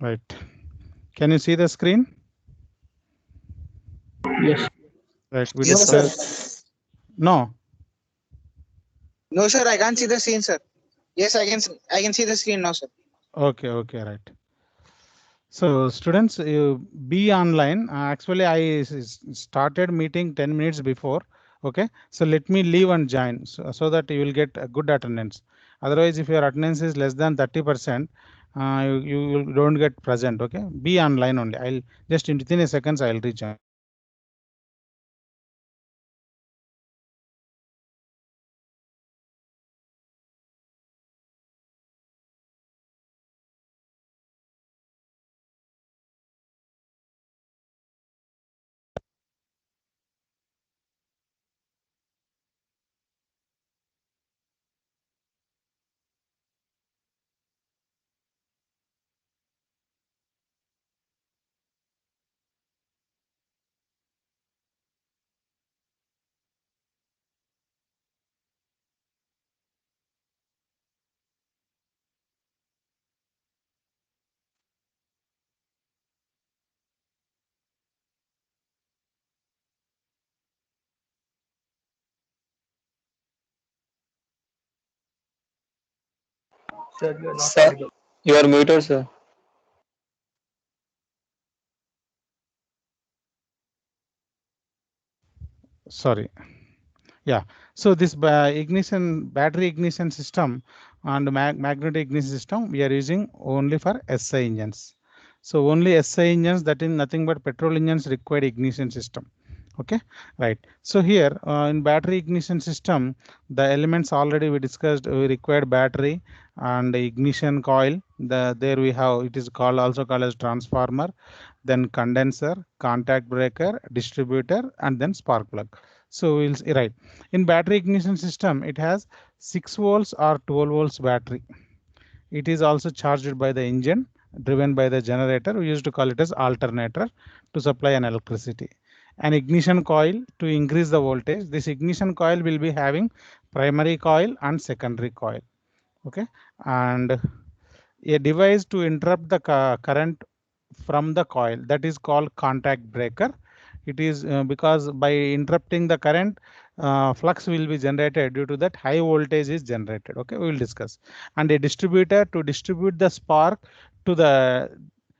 Right. Can you see the screen? Yes. Right. We No, sir. discussed. No. No, sir. I can't see the screen, sir. Yes, I can see the screen now, sir. Okay. Okay. Right. So students, you be online. Actually, started meeting 10 minutes before. Okay. So let me leave and join so that you will get a good attendance. Otherwise, if your attendance is less than 30%, you don't get present. Okay. Be online only. I'll just within a seconds I'll rejoin. Sir, you are not Sir, audible. you are muted, sir. Sorry. Yeah, so this ignition battery ignition system and magnetic ignition system we are using only for SI engines. So only SI engines, that is nothing but petrol engines, required ignition system. Okay, right. So here in battery ignition system, the elements already we discussed. We required battery and ignition coil. There we have, it is called, also called as transformer, then condenser, contact breaker, distributor, and then spark plug. So we'll see, right. In battery ignition system, it has 6 volts or 12 volts battery. It is also charged by the engine, driven by the generator. We used to call it as alternator to supply an electricity. An ignition coil to increase the voltage. This ignition coil will be having primary coil and secondary coil. Okay, and a device to interrupt the current from the coil, that is called contact breaker. It is because by interrupting the current, flux will be generated, due to that high voltage is generated. Okay, we will discuss. And a distributor to distribute the spark to the,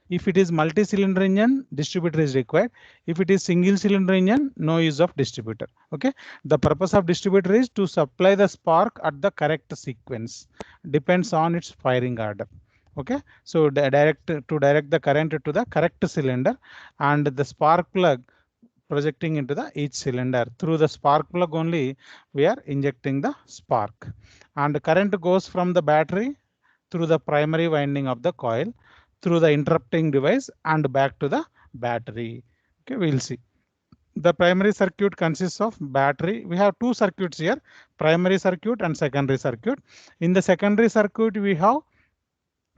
if it is multi-cylinder engine, distributor is required. If it is single cylinder engine, no use of distributor. Okay, the purpose of distributor is to supply the spark at the correct sequence, depends on its firing order. Okay, so direct the current to the correct cylinder, and the spark plug projecting into the each cylinder. Through the spark plug only we are injecting the spark, and the current goes from the battery through the primary winding of the coil, through the interrupting device, and back to the battery. Okay, we'll see. The primary circuit consists of battery. We have two circuits here, primary circuit and secondary circuit. In the secondary circuit, we have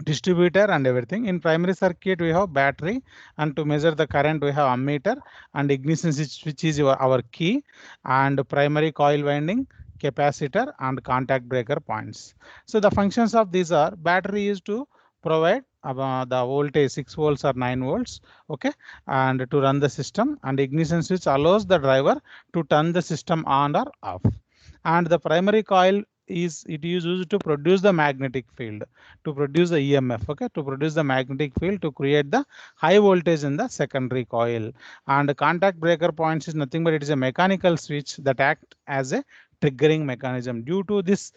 distributor and everything. In primary circuit, we have battery, and to measure the current, we have ammeter and ignition switch, which is our key, and primary coil winding, capacitor, and contact breaker points. So the functions of these are: battery is to provide the voltage 6 volts or 9 volts. Okay, and to run the system, and ignition switch allows the driver to turn the system on or off. And the primary coil is, it is used to produce the magnetic field, to produce the EMF. Okay, to produce the magnetic field, to create the high voltage in the secondary coil. And contact breaker points is nothing but it is a mechanical switch that act as a triggering mechanism. Due to this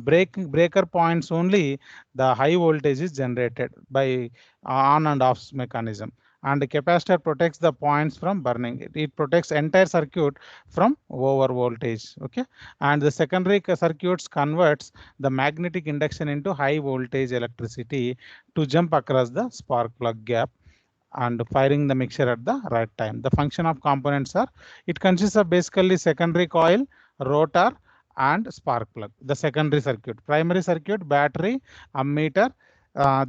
breaker points only, the high voltage is generated by on and off mechanism. And the capacitor protects the points from burning. It protects entire circuit from over voltage. Okay, and the secondary circuits converts the magnetic induction into high voltage electricity to jump across the spark plug gap and firing the mixture at the right time. The function of components are, it consists of basically secondary coil, rotor, and spark plug. The secondary circuit, primary circuit, battery, ammeter,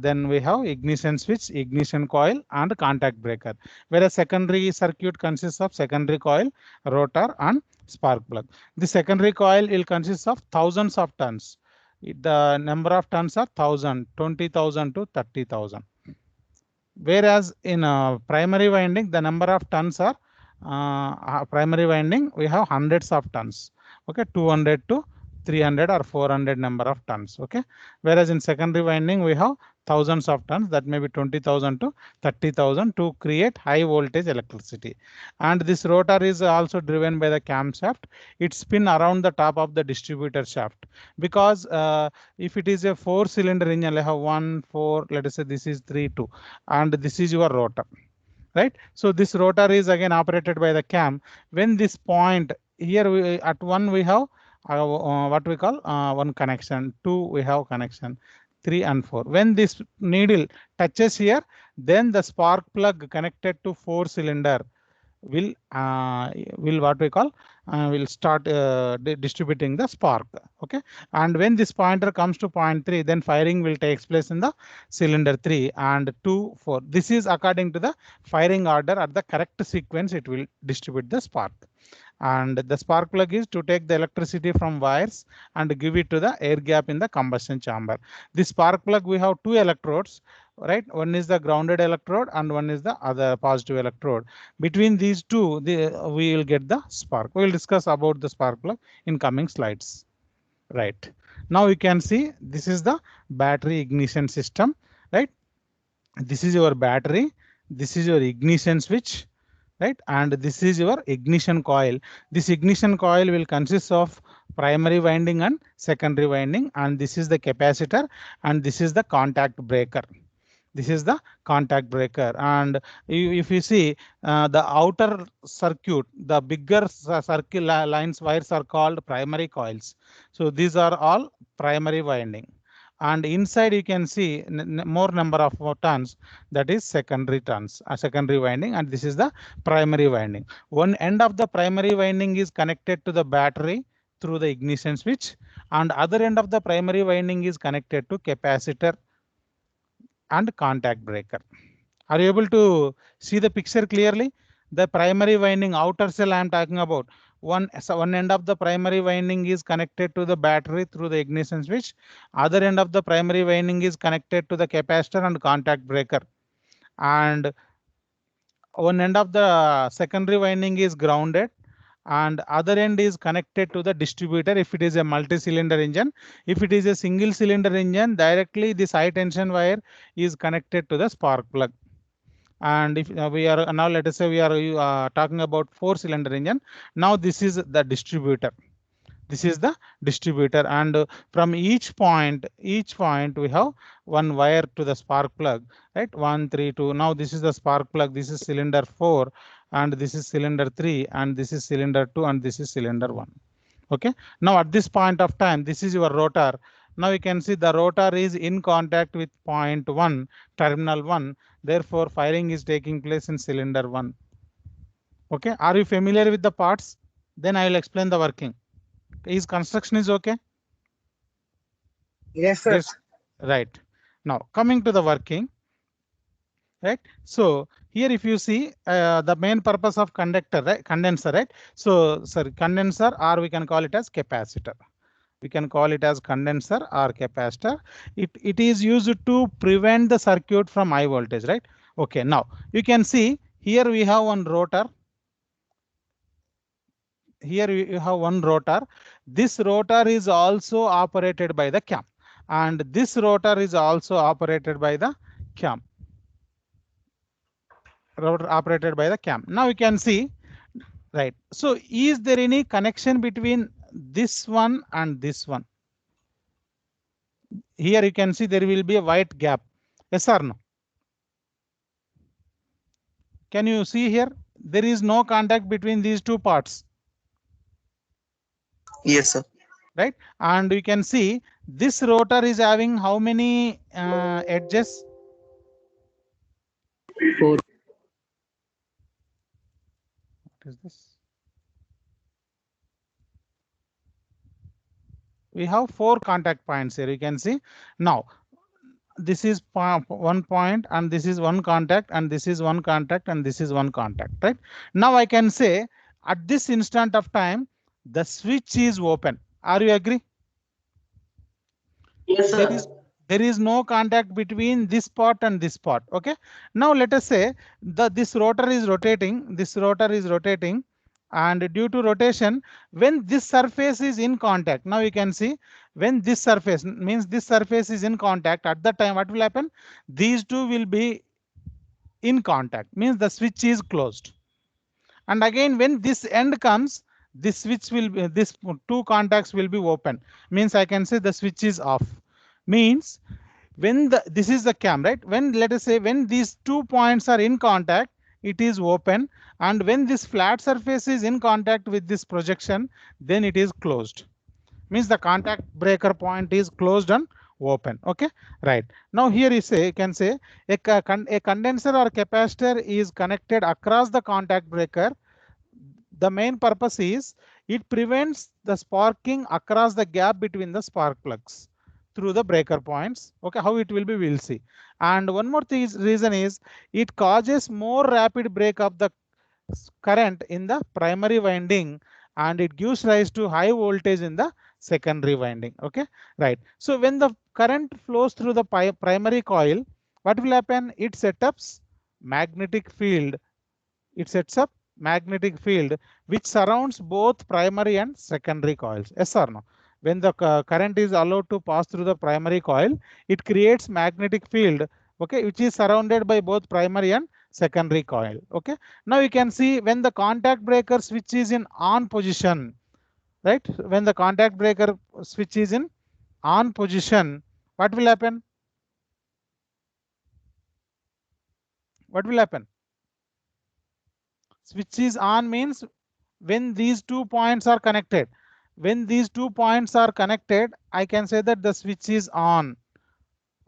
then we have ignition switch, ignition coil, and contact breaker. Whereas secondary circuit consists of secondary coil, rotor, and spark plug. The secondary coil will consist of thousands of turns. The number of turns are 1000, 20,000 to 30,000. Whereas in primary winding, the number of turns are primary winding, we have hundreds of turns. Okay, 200 to 300 or 400 number of turns. Okay, whereas in secondary winding, we have thousands of turns, that may be 20,000 to 30,000 to create high voltage electricity. And this rotor is also driven by the camshaft. It spin around the top of the distributor shaft, because if it is a 4-cylinder engine, I have 1, 4, let us say this is 3, 2, and this is your rotor, right? So this rotor is again operated by the cam. When this point here, at 1 we have what we call one connection, 2 we have connection, 3 and 4. When this needle touches here, then the spark plug connected to 4-cylinder will what we call will start distributing the spark. Okay, and when this pointer comes to point 3, then firing will take place in the cylinder 3 and 2, 4. This is according to the firing order. At the correct sequence, it will distribute the spark. And the spark plug is to take the electricity from wires and give it to the air gap in the combustion chamber. This spark plug, we have 2 electrodes, right? One is the grounded electrode and one is the other positive electrode. Between these two, we will get the spark. We will discuss about the spark plug in coming slides. Right. Now you can see this is the battery ignition system, right? This is your battery. This is your ignition switch, right? And this is your ignition coil. This ignition coil will consist of primary winding and secondary winding, and this is the capacitor, and this is the contact breaker. This is the contact breaker. And if you see the outer circuit, the bigger circle lines wires are called primary coils. So these are all primary winding. And inside you can see more number of turns, that is secondary turns, secondary winding, and this is the primary winding. One end of the primary winding is connected to the battery through the ignition switch, and other end of the primary winding is connected to capacitor and contact breaker. Are you able to see the picture clearly? The primary winding outer cell I am talking about. One end of the primary winding is connected to the battery through the ignition switch. Other end of the primary winding is connected to the capacitor and contact breaker. And one end of the secondary winding is grounded, and other end is connected to the distributor if it is a multi-cylinder engine. If it is a single cylinder engine, directly this high tension wire is connected to the spark plug. And if we are now, let us say we are talking about 4-cylinder engine. Now this is the distributor. This is the distributor, and from each point we have one wire to the spark plug, right? 1, 3, 2. Now this is the spark plug. This is cylinder 4, and this is cylinder 3, and this is cylinder 2, and this is cylinder 1. Okay. Now at this point of time, this is your rotor. Now you can see the rotor is in contact with point 1, terminal 1. Therefore, firing is taking place in cylinder 1. Okay. Are you familiar with the parts? Then I will explain the working. Is construction is okay? Yes, sir. Yes. Right. Now coming to the working. Right. So here if you see the main purpose of conductor, right? Condenser, right? So sorry, condenser, or we can call it as capacitor. We can call it as condenser or capacitor. It is used to prevent the circuit from high voltage, right? Okay. Now you can see here we have one rotor. Here you have one rotor. This rotor is also operated by the cam, and this rotor is also operated by the cam. Rotor operated by the cam. Now you can see, right? So is there any connection between this one and this one? Here you can see there will be a white gap. Yes or no? Can you see here? There is no contact between these two parts. Yes, sir. Right? And you can see this rotor is having how many edges? 4. What is this? We have 4 contact points here. You can see now this is 1 point, and this is 1 contact, and this is 1 contact, and this is 1 contact, right? Now I can say at this instant of time, the switch is open. Are you agree? Yes, sir. there is no contact between this part and this part. Okay. Now let us say this rotor is rotating. This rotor is rotating, and due to rotation, when this surface is in contact, now you can see when this surface means this surface is in contact, at that time what will happen? These two will be in contact, means the switch is closed. And again, when this end comes, this switch will be, this two contacts will be open, means I can say the switch is off. Means when this is the cam, right? When, let us say, when these 2 points are in contact, it is open, and when this flat surface is in contact with this projection, then it is closed. Means the contact breaker point is closed and open. Okay, right. Now here you can say a condenser or capacitor is connected across the contact breaker. The main purpose is it prevents the sparking across the gap between the spark plugs through the breaker points. Okay, how it will be, we'll see. And one more thing reason is it causes more rapid break of the current in the primary winding, and it gives rise to high voltage in the secondary winding. Okay, right. So when the current flows through the primary coil, what will happen? It sets up magnetic field. It sets up magnetic field which surrounds both primary and secondary coils. Yes or no? When the current is allowed to pass through the primary coil, it creates magnetic field, okay, which is surrounded by both primary and secondary coil. Okay. Now you can see when the contact breaker switch is in on position, right? When the contact breaker switch is in on position, what will happen? What will happen? Switch is on means when these 2 points are connected. When these 2 points are connected, I can say that the switch is on.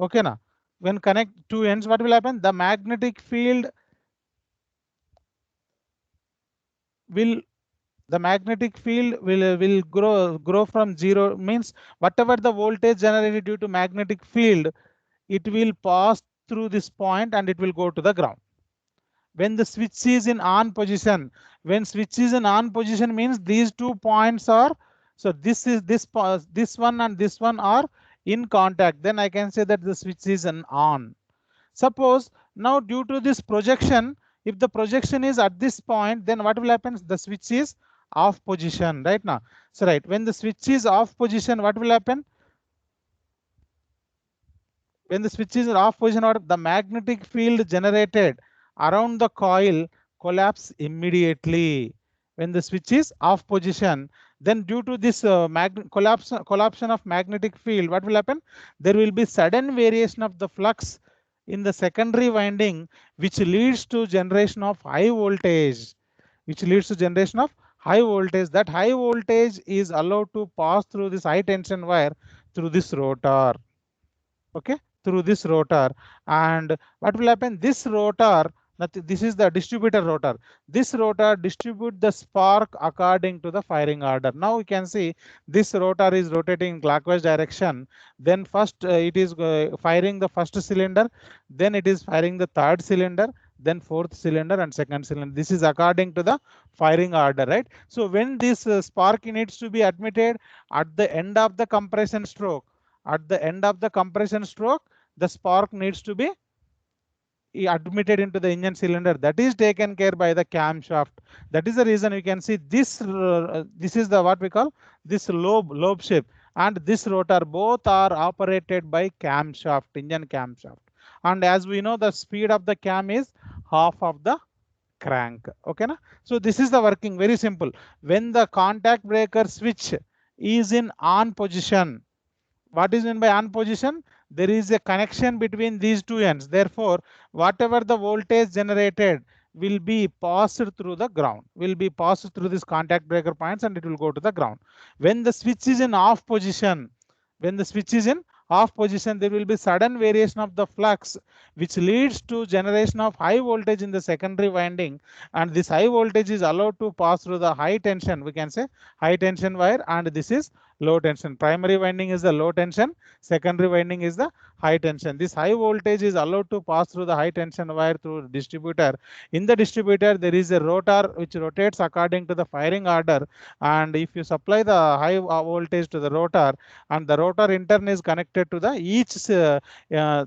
Okay, now when connect two ends, what will happen? The magnetic field will grow from zero, means whatever the voltage generated due to magnetic field, it will pass through this point and it will go to the ground. When the switch is in on position, when switch is in on position means these 2 points are, so this one and this one are in contact, then I can say that the switch is an on. Suppose now due to this projection, if the projection is at this point, then what will happen? The switch is off position right now. So right, when the switch is off position, what will happen? When the switch is off position, the magnetic field generated around the coil collapse immediately. When the switch is off position, then due to this collapse of magnetic field, what will happen? There will be sudden variation of the flux in the secondary winding, which leads to generation of high voltage. That high voltage is allowed to pass through this high tension wire through this rotor. Okay, through this rotor. And what will happen? This rotor, this is the distributor rotor. This rotor distributes the spark according to the firing order. Now you can see this rotor is rotating in clockwise direction. Then first it is firing the first cylinder, then it is firing the third cylinder, then fourth cylinder and second cylinder. This is according to the firing order, right? So when this spark needs to be admitted at the end of the compression stroke, the spark needs to be admitted into the engine cylinder. That is taken care by the camshaft. That is the reason you can see this. This is the what we call this lobe shape, and this rotor both are operated by camshaft, engine camshaft. And as we know, the speed of the cam is half of the crank. Okay, na? So this is the working, very simple. When the contact breaker switch is in on position, what is meant by on position? There is a connection between these two ends. Therefore, whatever the voltage generated will be passed through the ground, will be passed through this contact breaker points, and it will go to the ground. When the switch is in off position, there will be sudden variation of the flux, which leads to generation of high voltage in the secondary winding, and this high voltage is allowed to pass through the high tension, we can say high tension wire, and this is low tension. Primary winding is the low tension, secondary winding is the high tension. This high voltage is allowed to pass through the high tension wire through distributor. In the distributor, there is a rotor which rotates according to the firing order, and if you supply the high voltage to the rotor, and the rotor in turn is connected to the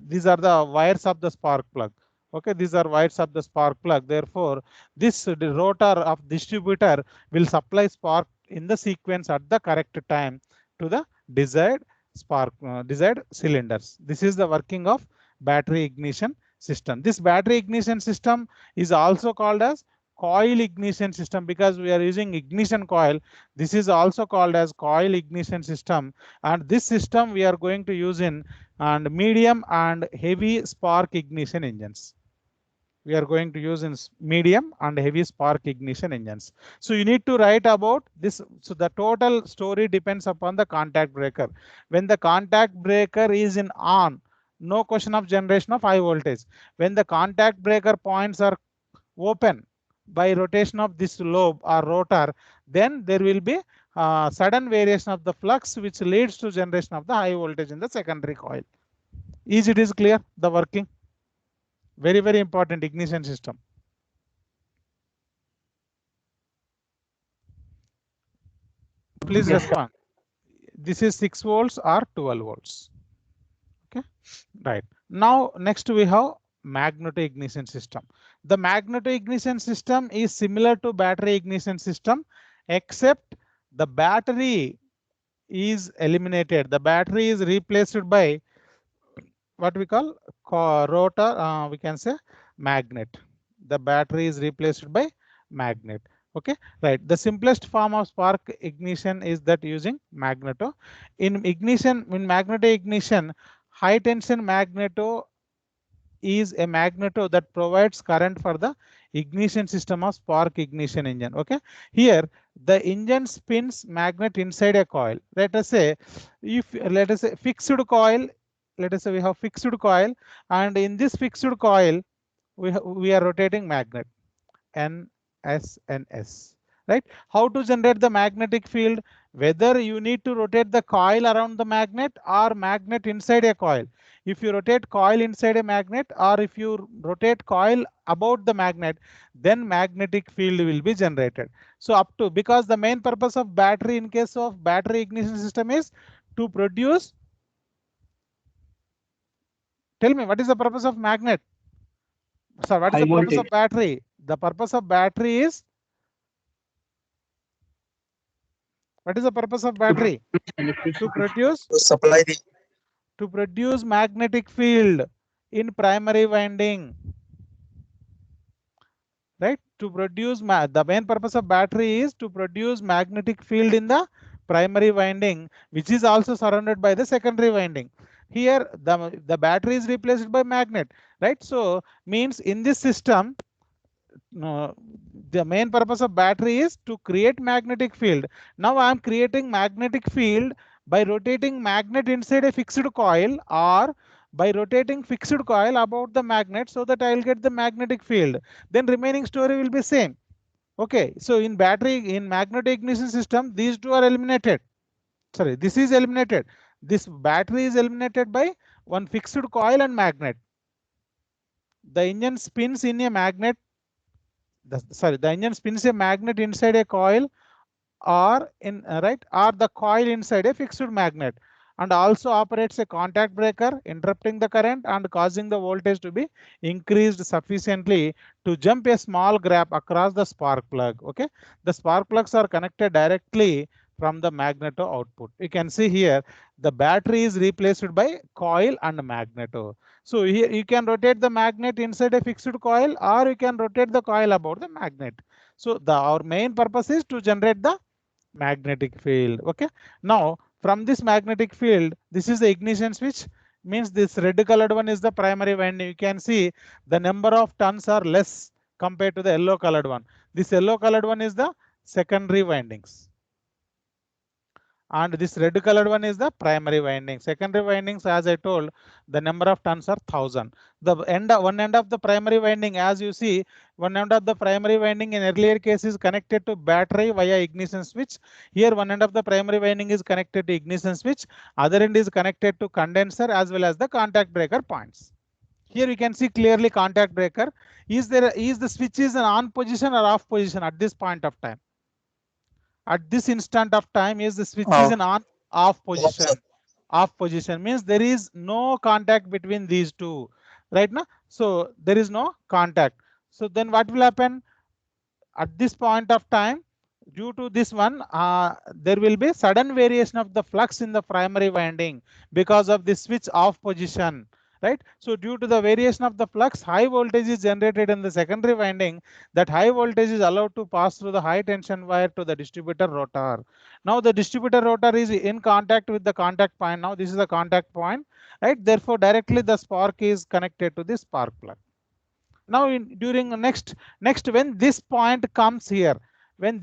these are the wires of the spark plug. Okay, these are wires of the spark plug. Therefore, this rotor of distributor will supply spark in the sequence at the correct time to the desired spark, desired cylinders. This is the working of battery ignition system. This battery ignition system is also called as coil ignition system because we are using ignition coil. This is also called as coil ignition system, and this system we are going to use in and medium and heavy spark ignition engines. We are going to use in medium and heavy spark ignition engines. So you need to write about this. So the total story depends upon the contact breaker. When the contact breaker is in on, no question of generation of high voltage. When the contact breaker points are open by rotation of this lobe or rotor, then there will be sudden variation of the flux which leads to generation of the high voltage in the secondary coil. Is it is clear the working? Very, very important ignition system. Please respond. This is 6 volts or 12 volts. Okay, right. Now, next we have magneto ignition system. The magneto ignition system is similar to battery ignition system, except the battery is eliminated. The battery is replaced by what we call rotor, we can say magnet. The battery is replaced by magnet. Okay, right. The simplest form of spark ignition is that using magneto. In ignition, in magneto ignition, high tension magneto is a magneto that provides current for the ignition system of spark ignition engine. Okay, here the engine spins magnet inside a coil. Let us say fixed coil. Let us say we have fixed coil, and in this fixed coil we are rotating magnet N, S and S. Right? How to generate the magnetic field? Whether you need to rotate the coil around the magnet or magnet inside a coil. If you rotate coil inside a magnet or if you rotate coil about the magnet, then magnetic field will be generated. So up to, because the main purpose of battery in case of battery ignition system is to produce. Tell me, what is the purpose of magnet? So what is the purpose of battery? The purpose of battery is, what is the purpose of battery? To produce, supply the, to produce magnetic field in primary winding. Right? To produce, the main purpose of battery is to produce magnetic field in the primary winding, which is also surrounded by the secondary winding. Here the battery is replaced by magnet, right? So means in this system, the main purpose of battery is to create magnetic field. Now I am creating magnetic field by rotating magnet inside a fixed coil or by rotating fixed coil about the magnet, so that I will get the magnetic field. Then remaining story will be same. Okay, so in battery, in magnetic ignition system, these two are eliminated. Sorry, this is eliminated. This battery is eliminated by one fixed coil and magnet. The engine spins in a magnet. The engine spins a magnet inside a coil or in right, or the coil inside a fixed magnet, and also operates a contact breaker, interrupting the current and causing the voltage to be increased sufficiently to jump a small gap across the spark plug. Okay, the spark plugs are connected directly from the magneto output. You can see here the battery is replaced by coil and magneto. So here you can rotate the magnet inside a fixed coil or you can rotate the coil about the magnet. So our main purpose is to generate the magnetic field. Okay, now from this magnetic field, this is the ignition switch, means this red colored one is the primary winding. You can see the number of turns are less compared to the yellow colored one. This yellow colored one is the secondary windings. and this red colored one is the primary winding. Secondary windings, as I told, the number of turns are 1000. The one end of the primary winding, as you see, one end of the primary winding in earlier case is connected to battery via ignition switch. Here one end of the primary winding is connected to ignition switch, other end is connected to condenser as well as the contact breaker points. Here you can see clearly contact breaker. Is the switch is an on position or off position at this point of time? At this instant of time, is the switch is an on off position. Off position means there is no contact between these two, right now. So there is no contact. So then what will happen at this point of time? Due to this one, there will be sudden variation of the flux in the primary winding because of this switch off position, right? So due to the variation of the flux, high voltage is generated in the secondary winding. That high voltage is allowed to pass through the high tension wire to the distributor rotor. Now the distributor rotor is in contact with the contact point. Now this is the contact point, right? Therefore directly the spark is connected to the spark plug. Now during next when this point comes here, at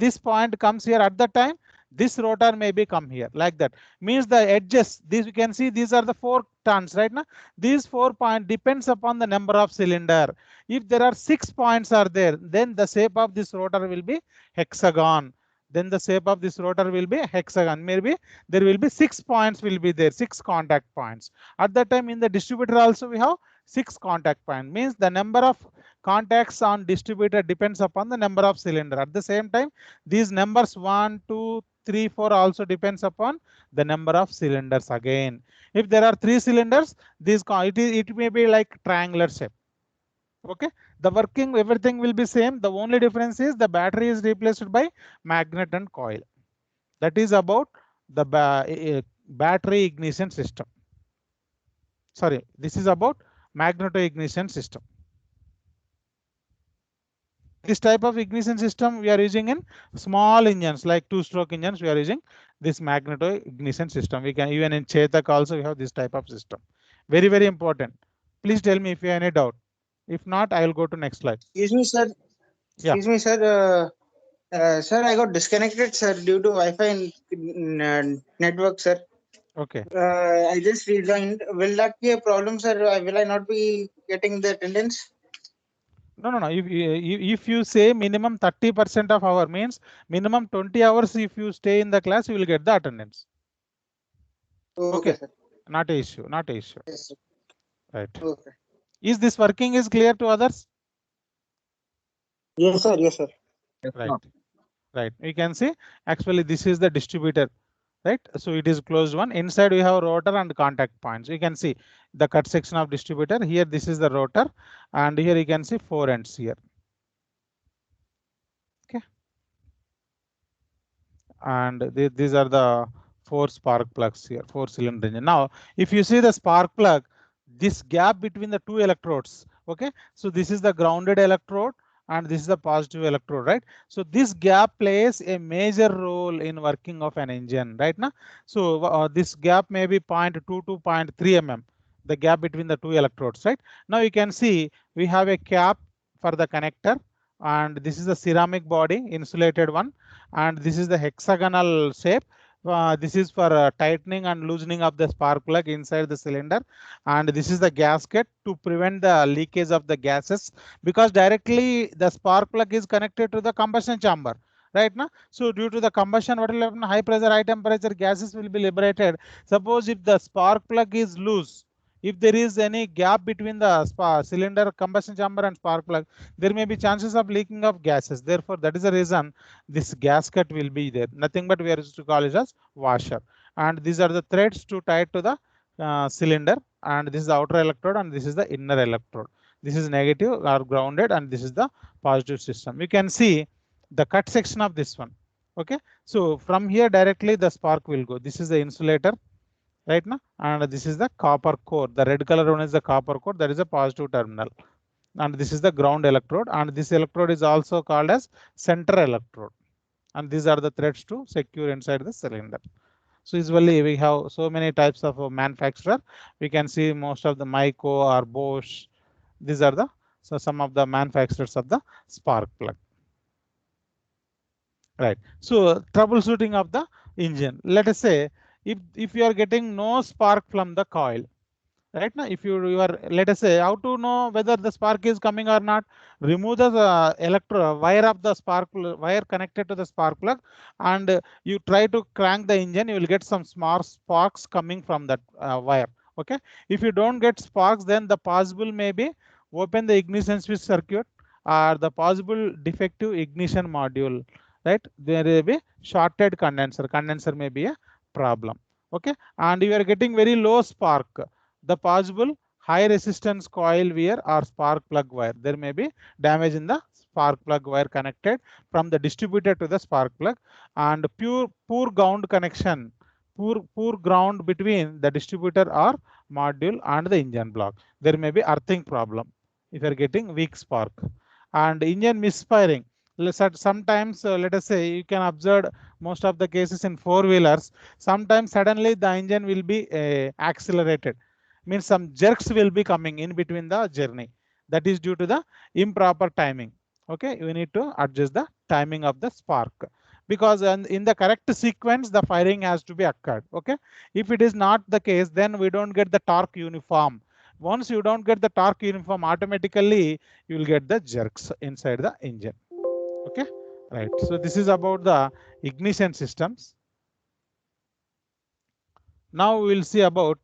the time, this rotor may be come here like that. Means the edges, these you can see, these are the 4 turns right now. These 4 points depends upon the number of cylinder. If there are 6 points are there, then the shape of this rotor will be hexagon. Then the shape of this rotor will be hexagon. Maybe there will be 6 points will be there, 6 contact points. At that time in the distributor also we have 6 contact point. Means the number of contacts on distributor depends upon the number of cylinder. At the same time, these numbers 1, 2, 3, 4 also depends upon the number of cylinders again. If there are 3 cylinders, it may be like triangular shape. Okay, the working everything will be same. The only difference is the battery is replaced by magnet and coil. That is about the battery ignition system. Sorry, this is about magneto ignition system. This type of ignition system we are using in small engines like 2-stroke engines. We are using this magneto ignition system. We can even in Chetak also we have this type of system. Very, very important. Please tell me if you have any doubt. If not, I will go to next slide. Excuse me, sir. Yeah. Excuse me, sir. Sir, I got disconnected, sir, due to Wi-Fi network, sir. Okay. I just rejoined. Will that be a problem, sir? Will I not be getting the attendance? No. If you say minimum 30% of hour means minimum 20 hours, if you stay in the class, you will get the attendance. Okay, sir. Not a issue. Not a issue. Yes, sir. Right. Okay. Is this working is clear to others? Yes, sir. Yes, sir. Right. Right. You can see actually this is the distributor. Right, so it is closed one. Inside we have rotor and contact points. You can see the cut section of distributor here. This is the rotor, and here you can see 4 ends here. Okay, and these are the 4 spark plugs here, 4 cylinder engine. Now, if you see the spark plug, this gap between the 2 electrodes. Okay, so this is the grounded electrode and this is the positive electrode, right? So this gap plays a major role in working of an engine, right now. So this gap may be 0.2 to 0.3 mm, the gap between the 2 electrodes, right? Now you can see we have a cap for the connector, and this is the ceramic body, insulated one, and this is the hexagonal shape. This is for tightening and loosening of the spark plug inside the cylinder, and this is the gasket to prevent the leakage of the gases, because directly the spark plug is connected to the combustion chamber right now. So due to the combustion, what will happen? High pressure, high temperature gases will be liberated. Suppose if the spark plug is loose, if there is any gap between the cylinder, combustion chamber and spark plug, there may be chances of leaking of gases. Therefore, that is the reason this gasket will be there. Nothing but we are used to call it as washer. And these are the threads to tie to the cylinder. And this is the outer electrode and this is the inner electrode. This is negative or grounded and this is the positive system. You can see the cut section of this one. Okay, so from here directly the spark will go. This is the insulator right now, and this is the copper core. The red color one is the copper core, that is a positive terminal, and this is the ground electrode, and this electrode is also called as center electrode, and these are the threads to secure inside the cylinder. So usually we have so many types of manufacturer. We can see most of the Myco or Bosch. These are the some of the manufacturers of the spark plug. Right. So troubleshooting of the engine. Let us say if you are getting no spark from the coil, right now, if you are, let us say, how to know whether the spark is coming or not? Remove the electro wire of the wire connected to the spark plug, and you try to crank the engine, you will get some small sparks coming from that wire. Okay, if you don't get sparks, then the possible may be open the ignition switch circuit or the possible defective ignition module, right? There may be shorted condenser may be a problem. Okay, and you are getting very low spark, the possible high resistance coil wire or spark plug wire. There may be damage in the spark plug wire connected from the distributor to the spark plug, and poor ground connection, poor ground between the distributor or module and the engine block. There may be earthing problem if you are getting weak spark, and engine misfiring. Sometimes, let us say, you can observe most of the cases in four-wheelers. Sometimes suddenly the engine will be accelerated, means some jerks will be coming in between the journey. That is due to the improper timing. Okay, you need to adjust the timing of the spark, because in the correct sequence the firing has to be occurred. Okay, if it is not the case, then we don't get the torque uniform. Once you don't get the torque uniform, automatically you will get the jerks inside the engine. Okay, right. So this is about the ignition systems. Now we will see about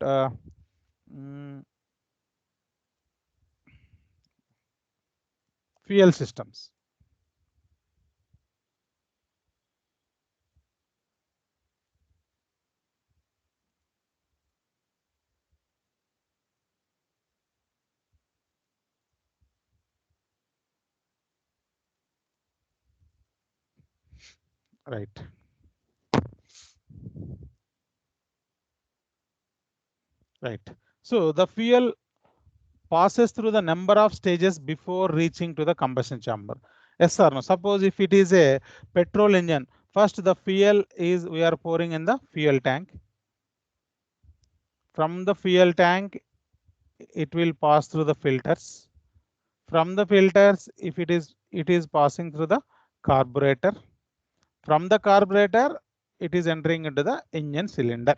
fuel systems. Right. Right. So the fuel passes through the number of stages before reaching to the combustion chamber. Yes or no? Suppose if it is a petrol engine, first the fuel is we are pouring in the fuel tank. From the fuel tank, it will pass through the filters. From the filters, if it is passing through the carburetor. From the carburetor, it is entering into the engine cylinder.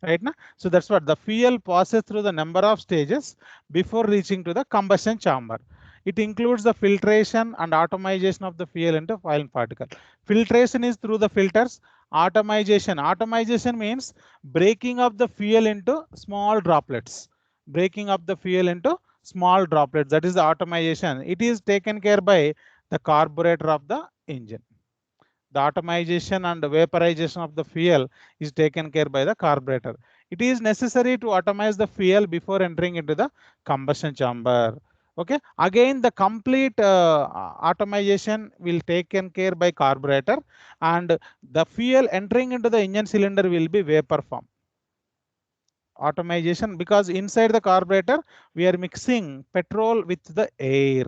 Right now, so that's what the fuel passes through the number of stages before reaching to the combustion chamber. It includes the filtration and atomization of the fuel into fine particle. Filtration is through the filters. Atomization means breaking up the fuel into small droplets. Breaking up the fuel into small droplets. That is the atomization. It is taken care by the carburetor of the engine. The atomization and vaporization of the fuel is taken care by the carburetor. It is necessary to atomize the fuel before entering into the combustion chamber. Okay, again the complete atomization will taken care by carburetor, and the fuel entering into the engine cylinder will be vapor form. Atomization, because inside the carburetor we are mixing petrol with the air.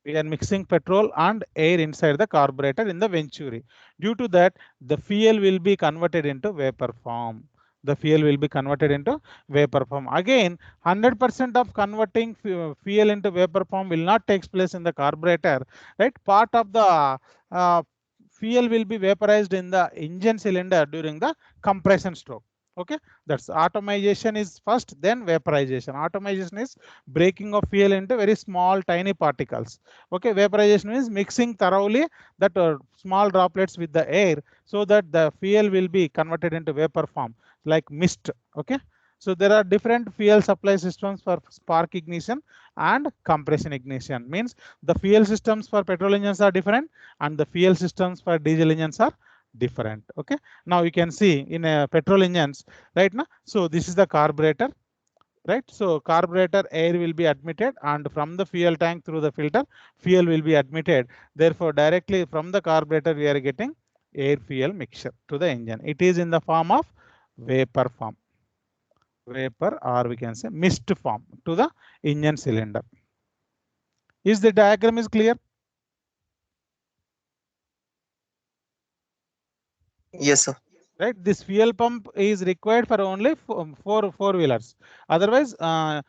We are mixing petrol and air inside the carburetor in the venturi. Due to that, the fuel will be converted into vapor form. The fuel will be converted into vapor form. Again, 100% of converting fuel into vapor form will not take place in the carburetor. Right, part of the fuel will be vaporized in the engine cylinder during the compression stroke. Okay, that's atomization is first, then vaporization. Atomization is breaking of fuel into very small tiny particles. Okay, vaporization is mixing thoroughly that small droplets with the air, so that the fuel will be converted into vapor form like mist. Okay, so there are different fuel supply systems for spark ignition and compression ignition. Means the fuel systems for petrol engines are different and the fuel systems for diesel engines are different. Okay, now you can see in a petrol engines right now. So this is the carburetor, right? So carburetor air will be admitted, and from the fuel tank through the filter fuel will be admitted. Therefore, directly from the carburetor we are getting air fuel mixture to the engine. It is in the form of vapor form, vapor, or we can say mist form to the engine cylinder. Is the diagram is clear? Yes, sir. Right, this fuel pump is required for only four wheelers. Otherwise, fuel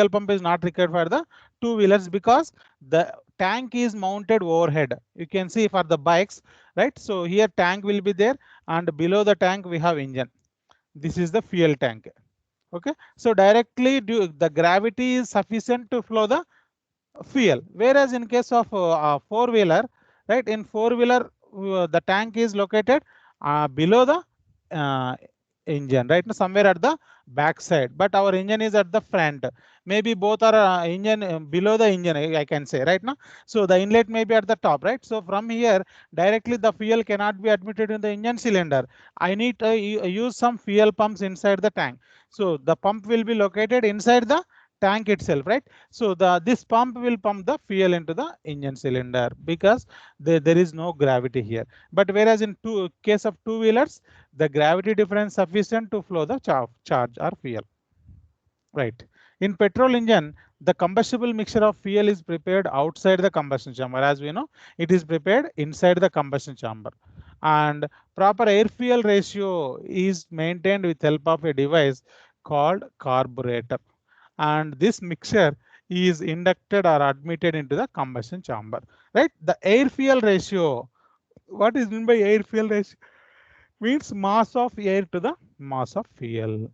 pump is not required for the two wheelers, because the tank is mounted overhead. You can see for the bikes, right? So here tank will be there, and below the tank we have engine. This is the fuel tank. Okay, so directly the gravity is sufficient to flow the fuel, whereas in case of four-wheeler, right, in four-wheeler the tank is located below the uh, engine, right, somewhere at the back side, but our engine is at the front. Maybe both are engine below the engine, I can say, right now. So the inlet may be at the top, right? So from here directly the fuel cannot be admitted in the engine cylinder. I need to use some fuel pumps inside the tank. So the pump will be located inside the tank itself, right? So this pump will pump the fuel into the engine cylinder, because there is no gravity here. But whereas in case of two-wheelers, the gravity difference sufficient to flow the charge or fuel, right? In petrol engine, the combustible mixture of fuel is prepared outside the combustion chamber. As we know, it is prepared inside the combustion chamber, and proper air fuel ratio is maintained with help of a device called carburetor, and this mixture is inducted or admitted into the combustion chamber, right? The air fuel ratio, what is meant by air fuel ratio? Means mass of air to the mass of fuel,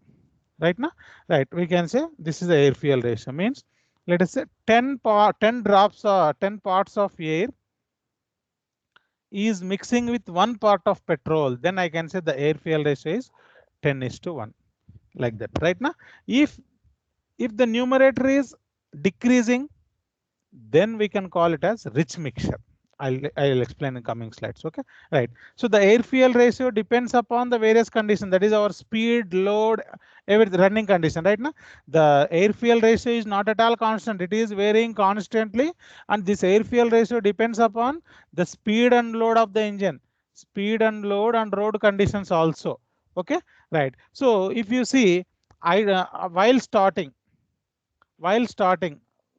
right now, right? We can say this is the air fuel ratio. Means let us say 10 drops or 10 parts of air is mixing with 1 part of petrol, then I can say the air fuel ratio is 10:1, like that, right now. If the numerator is decreasing, then we can call it as rich mixture. I'll explain in coming slides. Okay, right. So the air fuel ratio depends upon the various conditions, that is our speed, load, every running condition, right now. The air fuel ratio is not at all constant, it is varying constantly, and this air fuel ratio depends upon the speed and load of the engine, speed and load and road conditions also. Okay, right. So if you see, while starting, which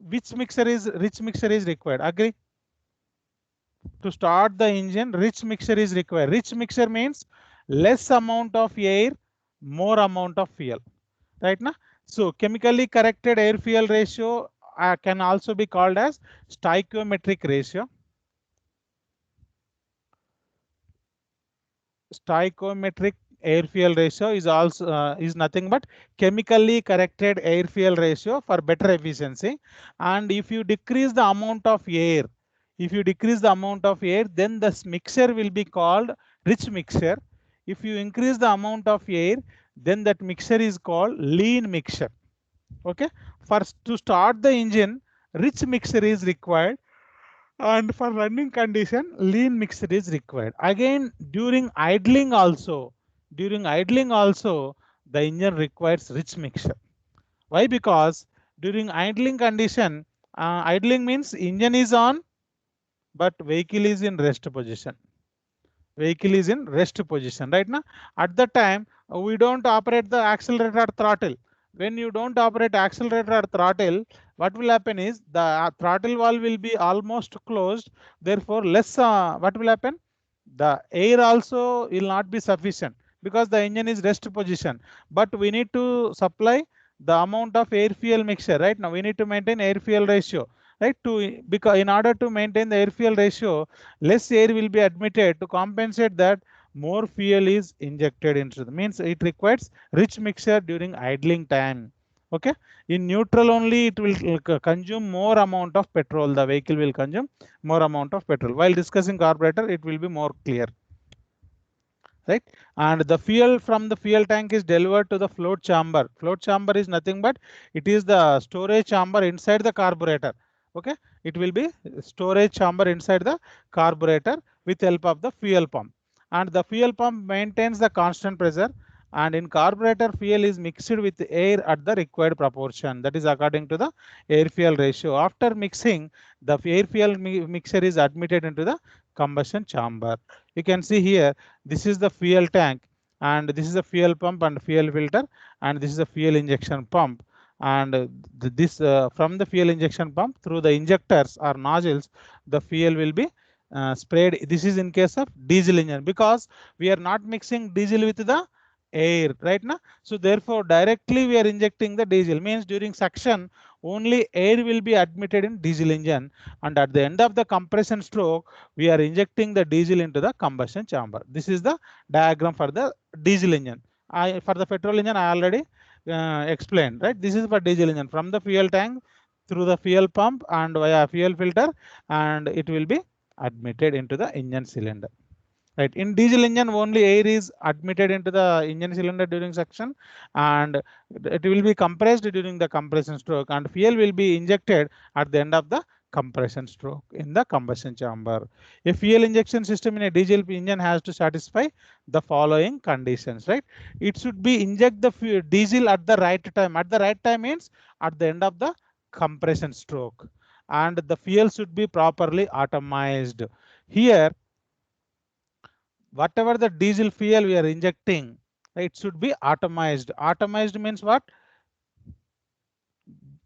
rich mixture is required? Agree? To start the engine, rich mixture is required. Rich mixture means less amount of air, more amount of fuel, right now. So chemically corrected air fuel ratio can also be called as stoichiometric ratio. Stoichiometric air fuel ratio is also is nothing but chemically corrected air fuel ratio for better efficiency. And if you decrease the amount of air, then this mixture will be called rich mixture. If you increase the amount of air, then that mixture is called lean mixture. Okay, first to start the engine, rich mixture is required, and for running condition, lean mixture is required. Again, during idling also, the engine requires rich mixture. Why? Because during idling condition, idling means engine is on, but vehicle is in rest position. Right now. At the time, we don't operate the accelerator or throttle. When you don't operate accelerator or throttle, what will happen is the throttle valve will be almost closed. Therefore, less what will happen? The air also will not be sufficient, because the engine is rest position. But we need to supply the amount of air fuel mixture. Right now, we need to maintain air fuel ratio. Right, because in order to maintain the air fuel ratio, less air will be admitted. To compensate that, more fuel is injected into the, means it requires rich mixture during idling time. Okay, in neutral only it will consume more amount of petrol. The vehicle will consume more amount of petrol. While discussing carburetor, it will be more clear. Right, and the fuel from the fuel tank is delivered to the float chamber. Float chamber is nothing but it is the storage chamber inside the carburetor. Okay, it will be storage chamber inside the carburetor with help of the fuel pump, and the fuel pump maintains the constant pressure, and in carburetor fuel is mixed with air at the required proportion, that is according to the air fuel ratio. After mixing, the air fuel mixture is admitted into the combustion chamber. You can see here, this is the fuel tank, and this is the fuel pump and fuel filter, and this is the fuel injection pump. And this from the fuel injection pump through the injectors or nozzles, the fuel will be sprayed. This is in case of diesel engine, because we are not mixing diesel with the air right now. So therefore, directly we are injecting the diesel, means during suction only air will be admitted in diesel engine, and at the end of the compression stroke, we are injecting the diesel into the combustion chamber. This is the diagram for the diesel engine. For the petrol engine, I already explained, right? This is for diesel engine, from the fuel tank through the fuel pump and via fuel filter, and it will be admitted into the engine cylinder. Right, in diesel engine only air is admitted into the engine cylinder during suction, and it will be compressed during the compression stroke, and fuel will be injected at the end of the compression stroke in the combustion chamber. A fuel injection system in a diesel engine has to satisfy the following conditions, right? It should be inject the diesel at the right time. At the right time means at the end of the compression stroke, and the fuel should be properly atomized. Here, whatever the diesel fuel we are injecting, it should be atomized. Atomized means what?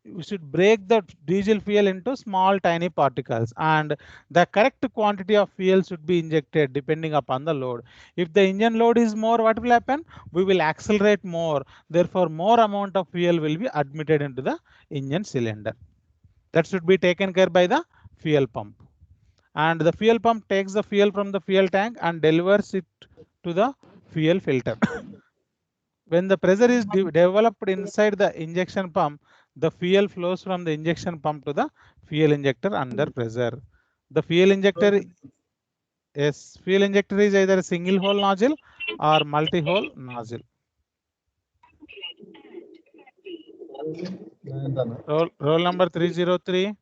We should break the diesel fuel into small tiny particles, and the correct quantity of fuel should be injected depending upon the load. If the engine load is more, what will happen? We will accelerate more, therefore more amount of fuel will be admitted into the engine cylinder. That should be taken care by the fuel pump, and the fuel pump takes the fuel from the fuel tank and delivers it to the fuel filter. When the pressure is developed inside the injection pump, the fuel flows from the injection pump to the fuel injector under pressure. The fuel injector, yes, fuel injector is either a single hole nozzle or multi-hole nozzle. Roll number 303.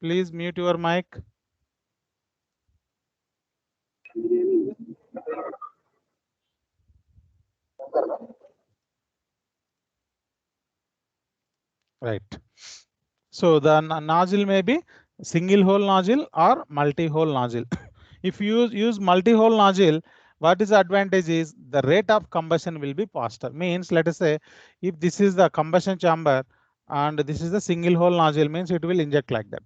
Please mute your mic. Right. So the nozzle may be single hole nozzle or multi-hole nozzle. If you use multi-hole nozzle, what is the advantage is the rate of combustion will be faster. Means, let us say, if this is the combustion chamber and this is the single hole nozzle, means it will inject like that.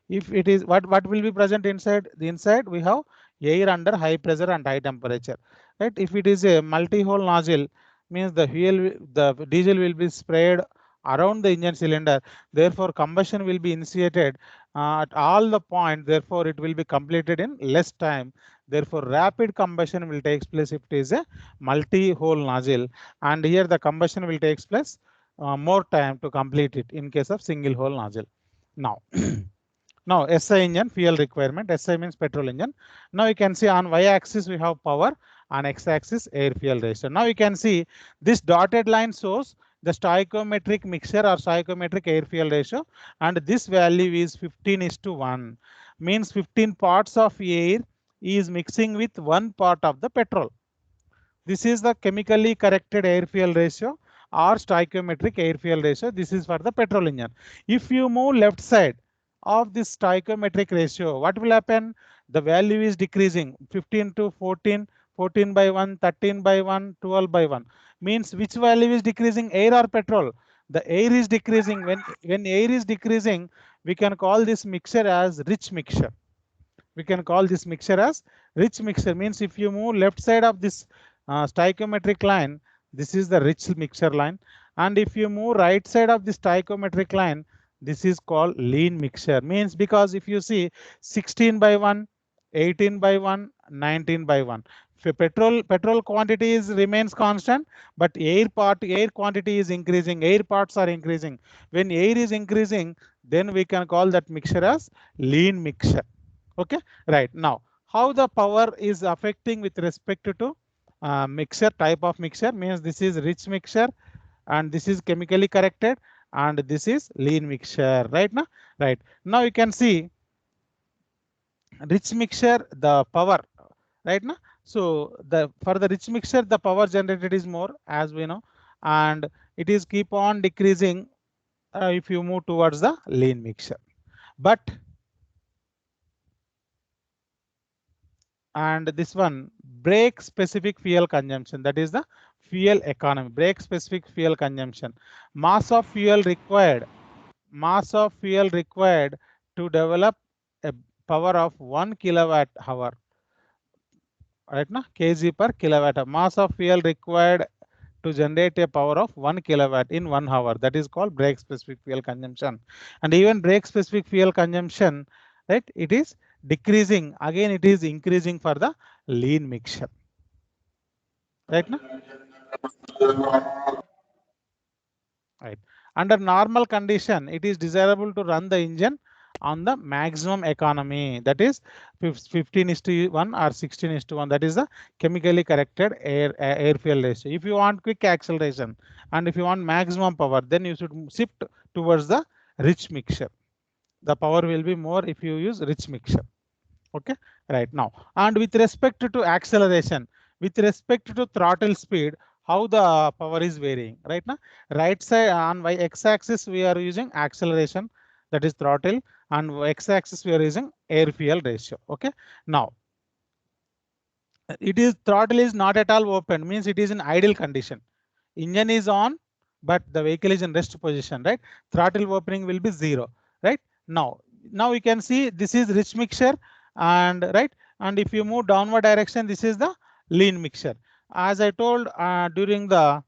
If it is what will be present inside? The inside we have air under high pressure and high temperature. Right? If it is a multi-hole nozzle, means the diesel will be sprayed around the engine cylinder. Therefore, combustion will be initiated at all the points. Therefore, it will be completed in less time. Therefore, rapid combustion will take place if it is a multi-hole nozzle, and here the combustion will take place more time to complete it in case of single hole nozzle. Now, now SI engine fuel requirement. SI means petrol engine. Now you can see on y-axis we have power, on x-axis air fuel ratio. Now you can see this dotted line shows the stoichiometric mixture or stoichiometric air fuel ratio, and this value is 15:1. Means 15 parts of air is mixing with 1 part of the petrol. This is the chemically corrected air fuel ratio or stoichiometric air fuel ratio. This is for the petrol engine. If you move left side of this stoichiometric ratio, what will happen? The value is decreasing 15 to 14, 14 by 1, 13 by 1, 12 by 1. Means which value is decreasing, air or petrol? The air is decreasing. When air is decreasing, we can call this mixture as rich mixture. We can call this mixture as rich mixture. Means if you move left side of this stoichiometric line, this is the rich mixture line, and if you move right side of this stoichiometric line, this is called lean mixture. Means because if you see 16 by 1, 18 by 1, 19 by 1. Petrol quantity remains constant, but air quantity is increasing. Air parts are increasing. When air is increasing, then we can call that mixture as lean mixture. Okay, right. Now, how the power is affecting with respect to mixture, type of mixture, means this is rich mixture and this is chemically corrected and this is lean mixture, right? Now, right now you can see rich mixture, the power, right? Now, so for the rich mixture, the power generated is more, as we know, and it is keep on decreasing if you move towards the lean mixture. But and this one, brake specific fuel consumption, that is the fuel economy. Brake specific fuel consumption, mass of fuel required to develop a power of 1 kilowatt hour, right? Now kg per kilowatt hour. Mass of fuel required to generate a power of 1 kilowatt in 1 hour. That is called brake specific fuel consumption. And even brake specific fuel consumption, right, it is decreasing. Again, it is increasing for the lean mixture. Right now? Right. Under normal condition, it is desirable to run the engine on the maximum economy, that is 15:1 or 16:1. That is the chemically corrected air fuel ratio. If you want quick acceleration and if you want maximum power, then you should shift towards the rich mixture. The power will be more if you use rich mixture. Okay, right now. And with respect to acceleration, with respect to throttle speed, how the power is varying. Right now, right side on x-axis we are using acceleration, that is throttle, and x-axis we are using air fuel ratio. Okay, now it is throttle is not at all open, means it is in idle condition. Engine is on, but the vehicle is in rest position. Right, throttle opening will be 0. Right now, you can see this is rich mixture, and right, and if you move downward direction, this is the lean mixture. As I told during the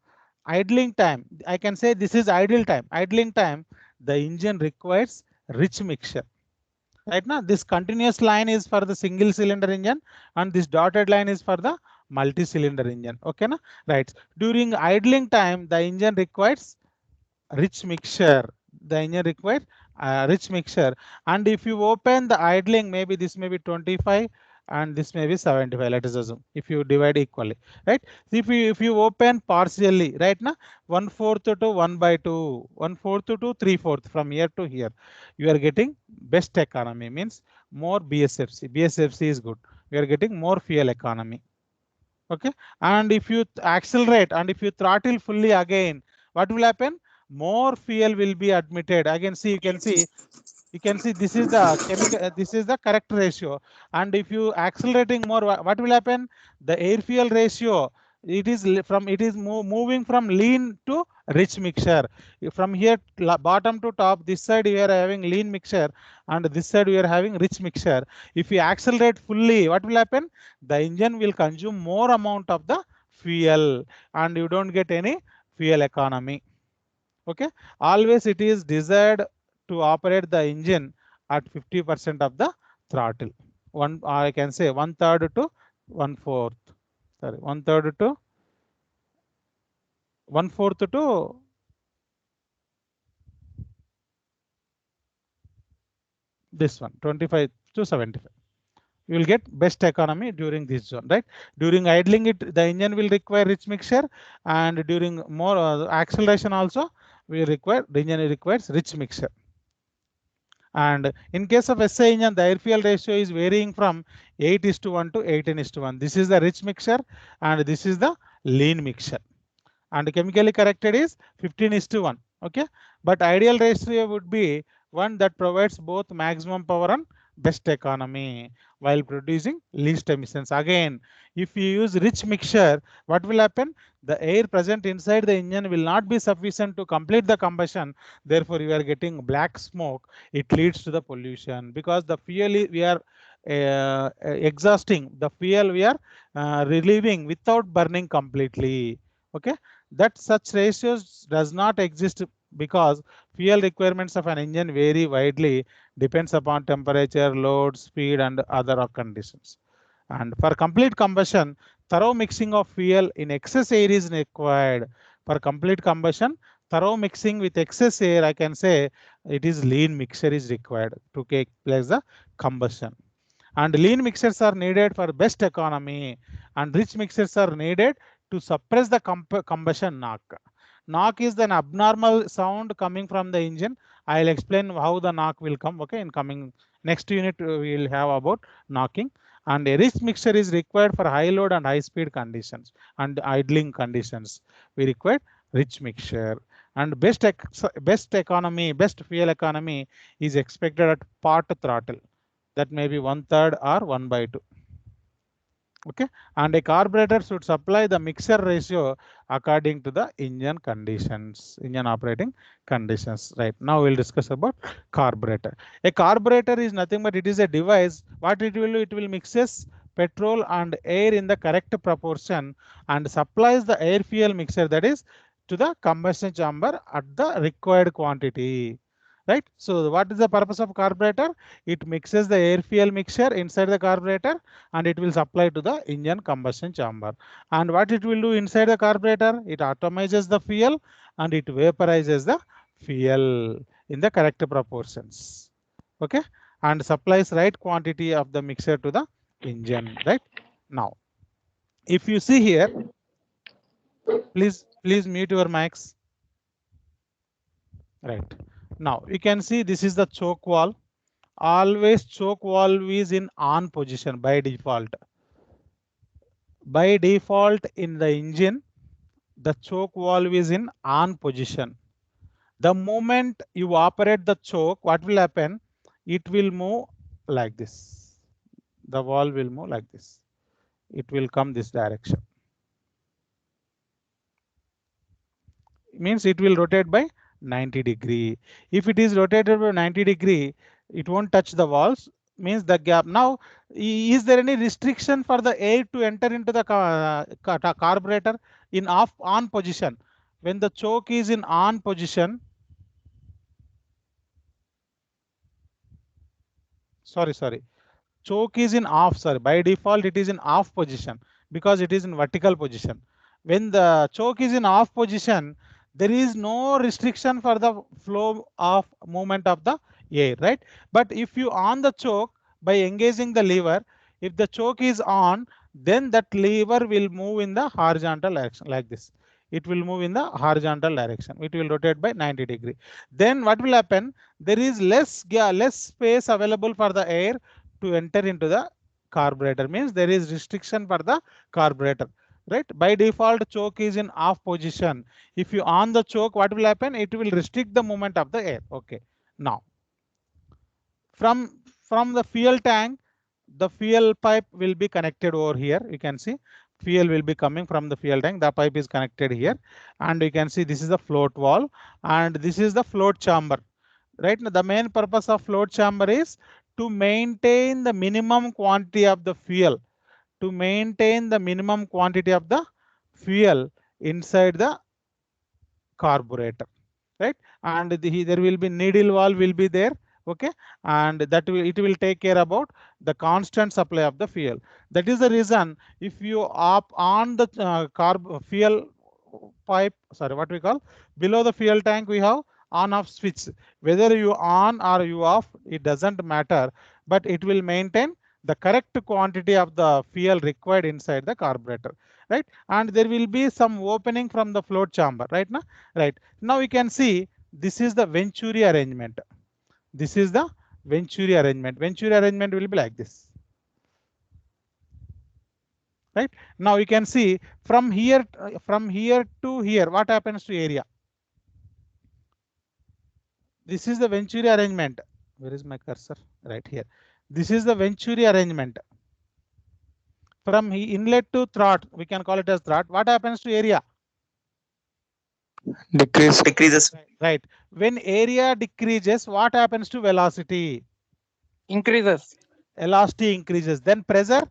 idling time, I can say this is idle time. Idling time, the engine requires rich mixture. Right now, this continuous line is for the single cylinder engine, and this dotted line is for the multi-cylinder engine. Okay, na? Right. During idling time, the engine requires rich mixture. The engine requires rich mixture. And if you open the idling, maybe this may be 25 and this may be 75. Let us assume if you divide equally, right? If you open partially, right now 1/4 to 1/2, 1/4 to 3/4 from here to here, you are getting best economy, means more BSFC. BSFC is good. You are getting more fuel economy. Okay, and if you accelerate and if you throttle fully again, what will happen? More fuel will be admitted. Again, see, you can see this is the chemical, this is the correct ratio. And if you accelerating more, what will happen? The air fuel ratio, it is moving from lean to rich mixture. From here bottom to top, this side you are having lean mixture and this side you are having rich mixture. If you accelerate fully, what will happen? The engine will consume more amount of the fuel and you don't get any fuel economy. Okay, always it is desired to operate the engine at 50% of the throttle. I can say 1/3 to 1/4. Sorry, 1/3 to 1/4 to this one, 25 to 75. You will get best economy during this zone, right? During idling, the engine will require rich mixture, and during more acceleration also, the engine requires rich mixture. And in case of SI engine, the air fuel ratio is varying from 8:1 to 18:1. This is the rich mixture and this is the lean mixture. And chemically corrected is 15:1. Okay, but ideal ratio would be one that provides both maximum power and best economy while producing least emissions. Again, if you use rich mixture, what will happen? The air present inside the engine will not be sufficient to complete the combustion. Therefore, you are getting black smoke. It leads to the pollution because the fuel we are exhausting, the fuel we are relieving without burning completely. Okay, that such ratios does not exist because fuel requirements of an engine vary widely, depends upon temperature, load, speed, and other conditions. And for complete combustion, thorough mixing of fuel in excess air is required. For complete combustion, thorough mixing with excess air, I can say it is lean mixture is required to take place the combustion. And lean mixtures are needed for best economy, and rich mixtures are needed to suppress the combustion knock. Knock is an abnormal sound coming from the engine. I'll explain how the knock will come. Okay, in coming next unit we will have about knocking. And a rich mixture is required for high load and high speed conditions and idling conditions. We require rich mixture. And best economy, best fuel economy is expected at part throttle. That may be 1/3 or 1/2. Okay, and a carburetor should supply the mixture ratio according to the engine conditions, engine operating conditions. Right now we'll discuss about carburetor. A carburetor is nothing but it is a device. What it will do? It will mixes petrol and air in the correct proportion and supplies the air fuel mixture, that is to the combustion chamber at the required quantity. Right. So what is the purpose of carburetor? It mixes the air fuel mixture inside the carburetor and it will supply to the engine combustion chamber. And what it will do inside the carburetor? It atomizes the fuel and it vaporizes the fuel in the correct proportions. Okay. And supplies right quantity of the mixture to the engine. Right. Now, if you see here, please mute your mics. Right. Now you can see this is the choke valve. Always choke valve is in on position by default. By default in the engine, the choke valve is in on position. The moment you operate the choke, what will happen? It will move like this. The valve will move like this. It will come this direction. Means it will rotate by 90 degree. If it is rotated by 90 degree, it won't touch the walls. Means the gap. Now, is there any restriction for the air to enter into the carburetor in on position? When the choke is in on position, sorry, choke is in off. Sorry, by default it is in off position because it is in vertical position. When the choke is in off position, there is no restriction for the flow of movement of the air, right? But if you on the choke by engaging the lever, if the choke is on, then that lever will move in the horizontal direction like this. It will move in the horizontal direction. It will rotate by 90 degree. Then what will happen? There is less space available for the air to enter into the carburetor. Means there is restriction for the carburetor. Right, by default choke is in off position. If you on the choke, what will happen? It will restrict the movement of the air. Okay. Now, from the fuel tank, the fuel pipe will be connected over here. You can see fuel will be coming from the fuel tank. The pipe is connected here, and you can see this is the float valve and this is the float chamber. Right now, the main purpose of float chamber is to maintain the minimum quantity of the fuel. To maintain the minimum quantity of the fuel inside the carburetor, right? And there will be needle valve will be there. Okay, and that will, it will take care about the constant supply of the fuel. That is the reason if you up on the fuel pipe, sorry, what we call below the fuel tank, we have on off switch. Whether you on or you off, it doesn't matter, but it will maintain the correct quantity of the fuel required inside the carburetor, right? And there will be some opening from the float chamber, right now. Right now, you can see this is the Venturi arrangement. This is the Venturi arrangement. Venturi arrangement will be like this. Right now, you can see from here to here, what happens to area? This is the Venturi arrangement. Where is my cursor? Right here. This is the Venturi arrangement. From inlet to throat, we can call it as throat. What happens to area? Decreases. Right. When area decreases, what happens to velocity? Increases. Velocity increases. Then pressure?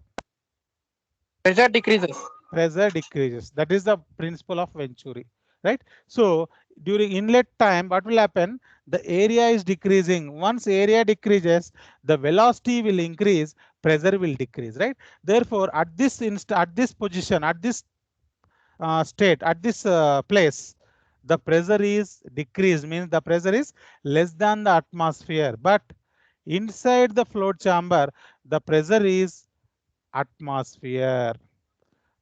Pressure decreases. Pressure decreases. That is the principle of Venturi. Right. So during inlet time, what will happen? The area is decreasing. Once area decreases, the velocity will increase, pressure will decrease. Right. Therefore, at this position, at this state, at this place, the pressure is decreased. Means the pressure is less than the atmosphere. But inside the float chamber, the pressure is atmosphere.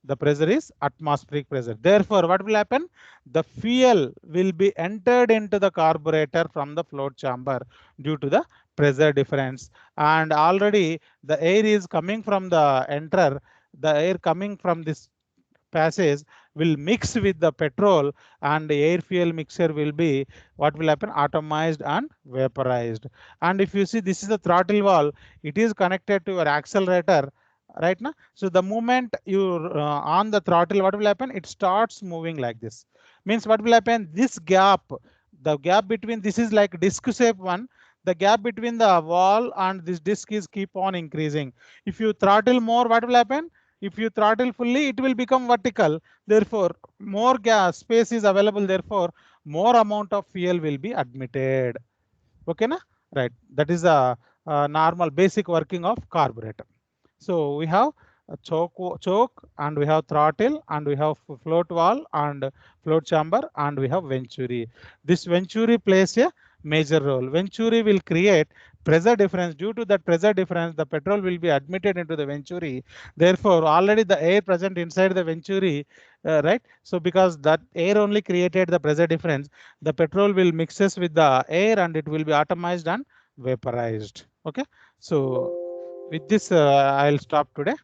The pressure is atmospheric pressure. Therefore, what will happen? The fuel will be entered into the carburetor from the float chamber due to the pressure difference. And already the air is coming from the enter. The air coming from this passage will mix with the petrol, and the air fuel mixture will be what will happen? Atomized and vaporized. And if you see, this is the throttle valve. It is connected to your accelerator. Right now, so the moment you on the throttle, what will happen? It starts moving like this. Means what will happen? This gap, the gap between this is like disc shape one. the gap between the wall and this disc is keep on increasing. If you throttle more, what will happen? If you throttle fully, it will become vertical. Therefore, more gas space is available. Therefore, more amount of fuel will be admitted. Okay, na? Right. That is a normal basic working of carburetor. So we have a choke and we have throttle and we have float valve and float chamber and we have venturi. This venturi plays a major role. Venturi will create pressure difference. Due to that pressure difference, the petrol will be admitted into the venturi. Therefore, already the air present inside the venturi, right? So because that air only created the pressure difference, the petrol will mixes with the air and it will be atomized and vaporized. Okay. So with this, I'll stop today,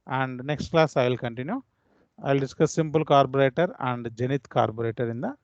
and next class I will continue. I'll discuss simple carburetor and Zenith carburetor in the